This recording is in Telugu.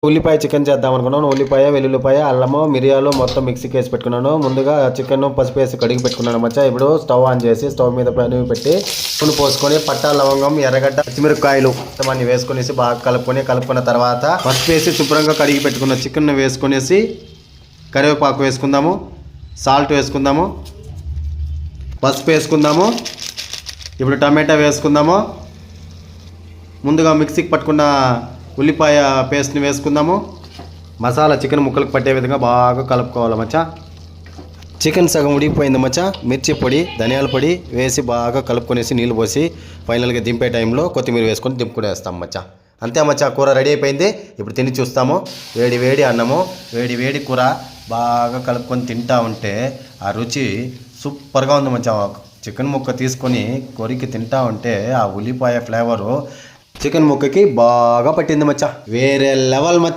ఉల్లిపాయ చికెన్ చేద్దాం అనుకున్నాను. ఉల్లిపాయ, వెల్లుల్లిపాయ, అల్లము, మిరియాలు మొత్తం మిక్సీకి వేసి పెట్టుకున్నాను. ముందుగా చికెన్ పసుపు వేసి కడిగి పెట్టుకున్నాను మచ్చా. ఇప్పుడు స్టవ్ ఆన్ చేసి స్టవ్ మీద పని పెట్టి నూనె పోసుకొని పట్టా, లవంగం, ఎర్రగడ్డ, పచ్చిమిరపకాయలు అన్ని వేసుకునేసి బాగా కలుపుకున్న తర్వాత పసుపు వేసి శుభ్రంగా కడిగి పెట్టుకున్న చికెన్ వేసుకునేసి కరివేపాకు వేసుకుందాము, సాల్ట్ వేసుకుందాము, పసుపు వేసుకుందాము. ఇప్పుడు టమాటా వేసుకుందాము. ముందుగా మిక్సీకి పట్టుకున్న ఉల్లిపాయ పేస్ట్ని వేసుకుందాము. మసాలా చికెన్ ముక్కలకు పట్టే విధంగా బాగా కలుపుకోవాలి మచ్చా. చికెన్ సగం ఉడికిపోయింది మచ్చా. మిర్చి పొడి, ధనియాల పొడి వేసి బాగా కలుపుకొనేసి నీళ్ళు పోసి ఫైనల్గా దింపే టైంలో కొత్తిమీర వేసుకొని దింపుకునేస్తాం మచ్చా. అంతే మచ్చా, కూర రెడీ అయిపోయింది. ఇప్పుడు తిని చూస్తాము. వేడి వేడి అన్నము, వేడి వేడి కూర బాగా కలుపుకొని తింటా ఉంటే ఆ రుచి సూపర్గా ఉంది మచ్చా. చికెన్ ముక్క తీసుకొని కొరికి తింటా ఉంటే ఆ ఉల్లిపాయ ఫ్లేవరు చికెన్ ముక్కకి బాగా పట్టింది మచ్చా. వేరే లెవెల్ మచ్చా.